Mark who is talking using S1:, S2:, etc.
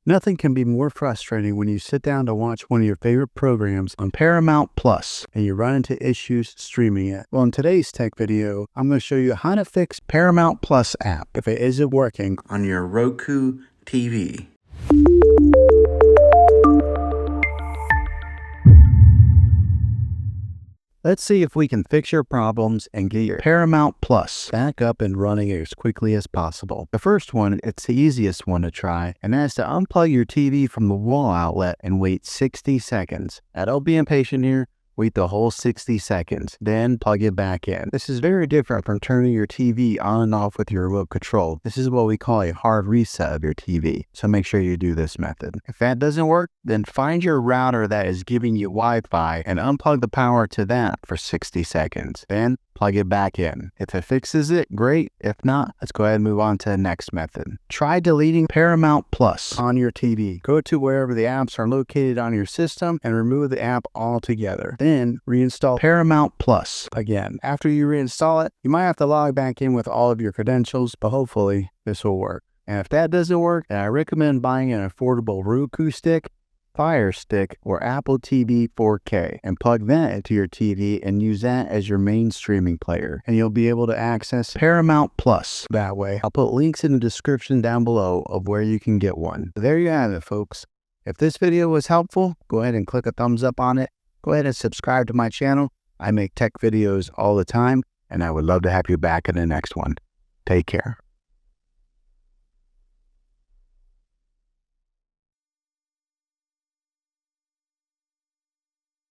S1: Nothing can be more frustrating when you sit down to watch one of your favorite programs on Paramount Plus and you run into issues streaming it. Well, in today's tech video, I'm going to show you how to fix Paramount Plus app if it isn't working on your Roku TV. Let's see if we can fix your problems and get your Paramount Plus back up and running as quickly as possible. The first one, it's the easiest one to try, and that's to unplug your TV from the wall outlet and wait 60 seconds. Now, don't be impatient here. Wait the whole 60 seconds, then plug it back in. This is very different from turning your TV on and off with your remote control. This is what we call a hard reset of your TV, so make sure you do this method. If that doesn't work, then find your router that is giving you Wi-Fi and unplug the power to that for 60 seconds. Then plug it back in. If it fixes it, great. If not, let's go ahead and move on to the next method. Try deleting Paramount Plus on your TV. Go to wherever the apps are located on your system and remove the app altogether. Then reinstall Paramount Plus again. After you reinstall it, you might have to log back in with all of your credentials, but hopefully this will work. And if that doesn't work, then I recommend buying an affordable Roku stick, Fire Stick, or Apple TV 4K and plug that into your TV and use that as your main streaming player, and you'll be able to access Paramount Plus that way. I'll put links in the description down below of where you can get one. There you have it, folks. If this video was helpful, go ahead and click a thumbs up on it. Go ahead and subscribe to my channel. I make tech videos all the time, and I would love to have you back in the next one. Take care.